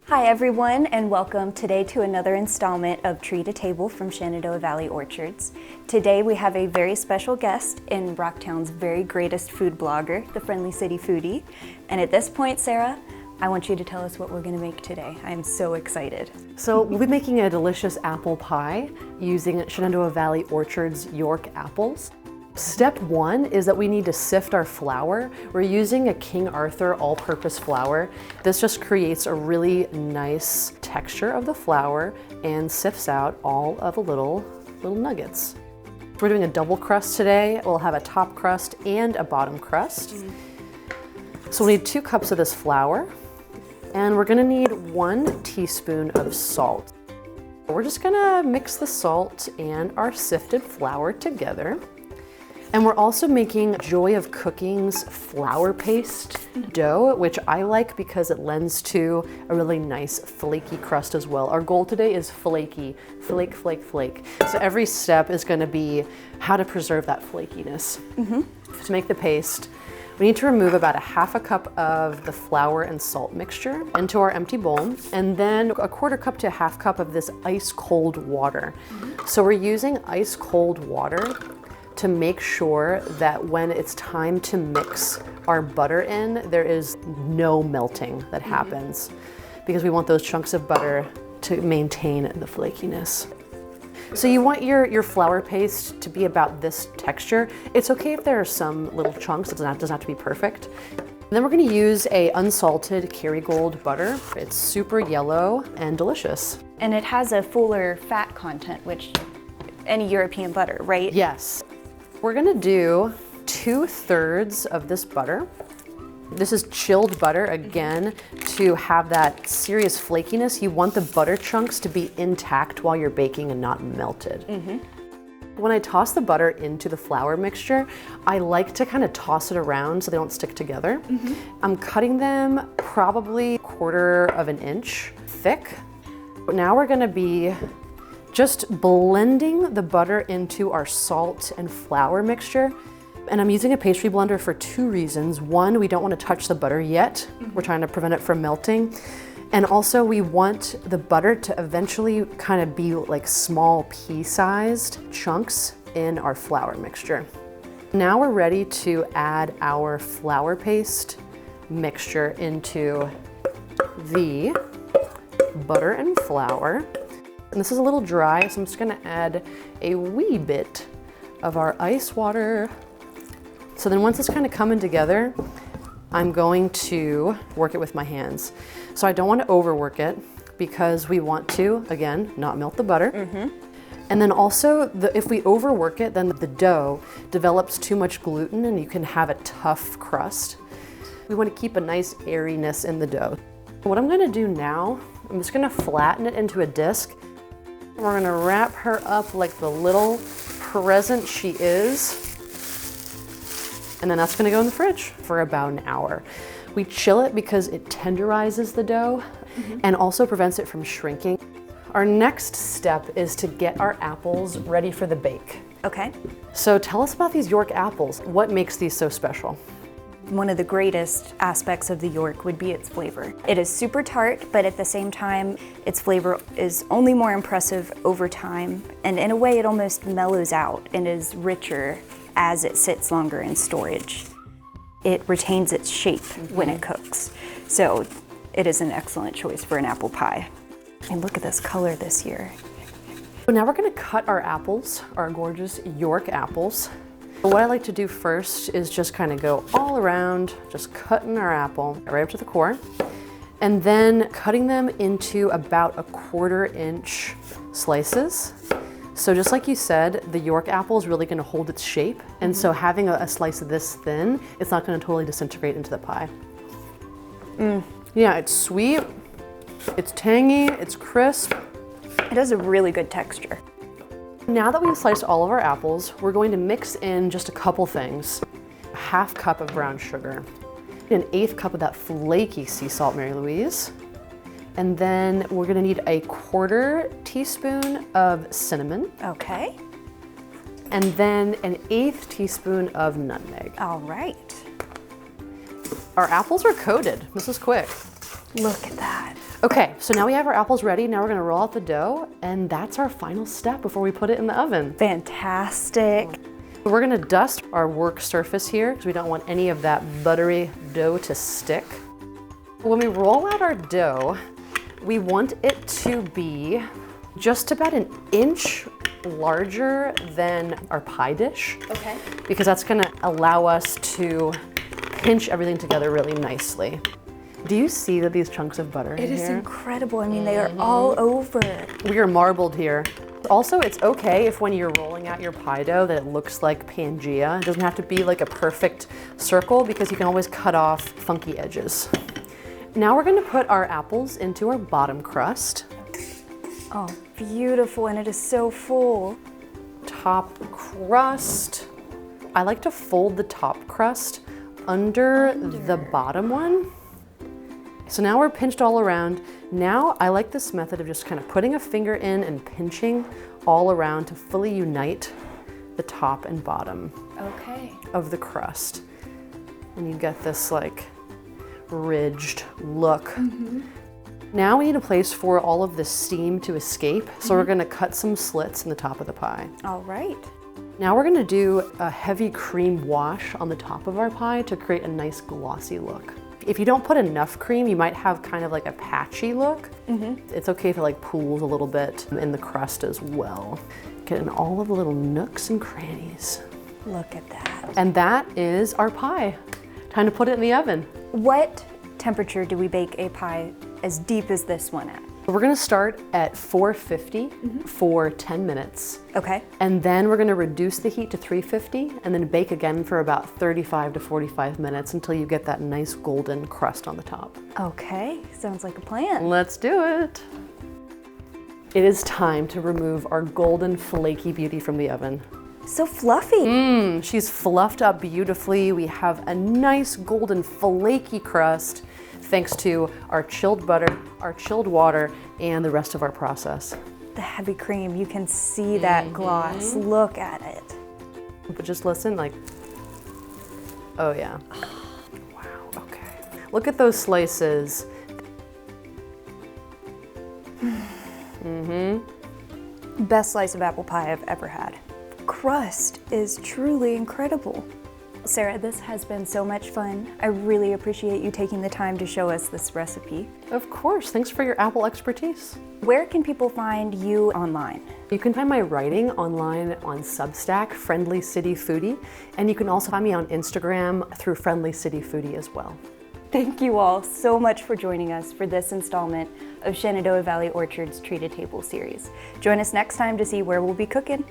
Hi everyone, and welcome today to another installment of Tree to Table from Shenandoah Valley Orchards. Today we have a very special guest in Rocktown's very greatest food blogger, the Friendly City Foodie. And at this point, Sarah, I want you to tell us what we're gonna make today. I am so excited. So we'll be making a delicious apple pie using Shenandoah Valley Orchards York apples. Step one is that we need to sift our flour. We're using a King Arthur all-purpose flour. This just creates a really nice texture of the flour and sifts out all of the little nuggets. We're doing a double crust today. We'll have a top crust and a bottom crust. So we'll need 2 cups of this flour, and we're gonna need 1 teaspoon of salt. We're just gonna mix the salt and our sifted flour together. And we're also making Joy of Cooking's flour paste dough, which I like because it lends to a really nice flaky crust as well. Our goal today is flaky, flake, flake, flake. So every step is gonna be how to preserve that flakiness. To make the paste, we need to remove about a 1/2 cup of the flour and salt mixture into our empty bowl, and then a 1/4 cup to a 1/2 cup of this ice cold water. So we're using ice cold water to make sure that when it's time to mix our butter in, there is no melting that happens, because we want those chunks of butter to maintain the flakiness. So you want your flour paste to be about this texture. It's okay if there are some little chunks, it doesn't have to be perfect. And then we're gonna use a unsalted Kerrygold butter. It's super yellow and delicious. And it has a fuller fat content, which any European butter, right? Yes. We're gonna do 2/3 of this butter. This is chilled butter, again, to have that serious flakiness. You want the butter chunks to be intact while you're baking and not melted. When I toss the butter into the flour mixture, I like to kind of toss it around so they don't stick together. I'm cutting them probably 1/4 of an inch thick. Now we're gonna be just blending the butter into our salt and flour mixture. And I'm using a pastry blender for 2 reasons. One, we don't want to touch the butter yet. We're trying to prevent it from melting. And also we want the butter to eventually kind of be like small pea-sized chunks in our flour mixture. Now we're ready to add our flour paste mixture into the butter and flour. And this is a little dry, so I'm just gonna add a wee bit of our ice water. So then once it's kind of coming together, I'm going to work it with my hands. So I don't want to overwork it because we want to, again, not melt the butter. And then also, if we overwork it, then the dough develops too much gluten and you can have a tough crust. We want to keep a nice airiness in the dough. What I'm gonna do now, I'm just gonna flatten it into a disc. We're gonna wrap her up like the little present she is. And then that's gonna go in the fridge for about an hour. We chill it because it tenderizes the dough and also prevents it from shrinking. Our next step is to get our apples ready for the bake. Okay. So tell us about these York apples. What makes these so special? One of the greatest aspects of the York would be its flavor. It is super tart, but at the same time, its flavor is only more impressive over time. And in a way, it almost mellows out and is richer as it sits longer in storage. It retains its shape when it cooks. So it is an excellent choice for an apple pie. And look at this color this year. So now we're gonna cut our apples, our gorgeous York apples. What I like to do first is just kind of go all around, just cutting our apple right up to the core, and then cutting them into about a 1/4 inch slices. So just like you said, the York apple is really gonna hold its shape, and so having a slice of this thin, it's not gonna totally disintegrate into the pie. Yeah, it's sweet, it's tangy, it's crisp. It has a really good texture. Now that we've sliced all of our apples, we're going to mix in just a couple things. A 1/2 cup of brown sugar, an 1/8 cup of that flaky sea salt, Mary Louise, and then we're gonna need a 1/4 teaspoon of cinnamon. Okay. And then an 1/8 teaspoon of nutmeg. All right. Our apples are coated. This is quick. Look at that. Okay, so now we have our apples ready. Now we're gonna roll out the dough, and that's our final step before we put it in the oven. Fantastic. We're gonna dust our work surface here because we don't want any of that buttery dough to stick. When we roll out our dough, we want it to be just about an inch larger than our pie dish. Okay. Because that's gonna allow us to pinch everything together really nicely. Do you see that these chunks of butter in here? It is incredible. I mean, they are all over. We are marbled here. Also, it's okay if when you're rolling out your pie dough that it looks like Pangea. It doesn't have to be like a perfect circle because you can always cut off funky edges. Now we're gonna put our apples into our bottom crust. Oh, beautiful, and it is so full. Top crust. I like to fold the top crust under the bottom one. So now we're pinched all around. Now I like this method of just kind of putting a finger in and pinching all around to fully unite the top and bottom of the crust. And you get this like ridged look. Now we need a place for all of the steam to escape. So we're gonna cut some slits in the top of the pie. All right. Now we're gonna do a heavy cream wash on the top of our pie to create a nice glossy look. If you don't put enough cream, you might have kind of like a patchy look. It's okay if it like pools a little bit in the crust as well. Get in all of the little nooks and crannies. Look at that. And that is our pie. Time to put it in the oven. What temperature do we bake a pie as deep as this one at? We're gonna start at 450 for 10 minutes. Okay. And then we're gonna reduce the heat to 350 and then bake again for about 35 to 45 minutes until you get that nice golden crust on the top. Okay, sounds like a plan. Let's do it. It is time to remove our golden flaky beauty from the oven. So fluffy. She's fluffed up beautifully. We have a nice golden flaky crust thanks to our chilled butter, our chilled water, and the rest of our process. The heavy cream, you can see that gloss. Look at it. But just listen, like, oh yeah. Wow, okay. Look at those slices. Best slice of apple pie I've ever had. Crust is truly incredible. Sarah, this has been so much fun. I really appreciate you taking the time to show us this recipe. Of course, thanks for your apple expertise. Where can people find you online? You can find my writing online on Substack, Friendly City Foodie, and you can also find me on Instagram through Friendly City Foodie as well. Thank you all so much for joining us for this installment of Shenandoah Valley Orchard's Treat a Table series. Join us next time to see where we'll be cooking.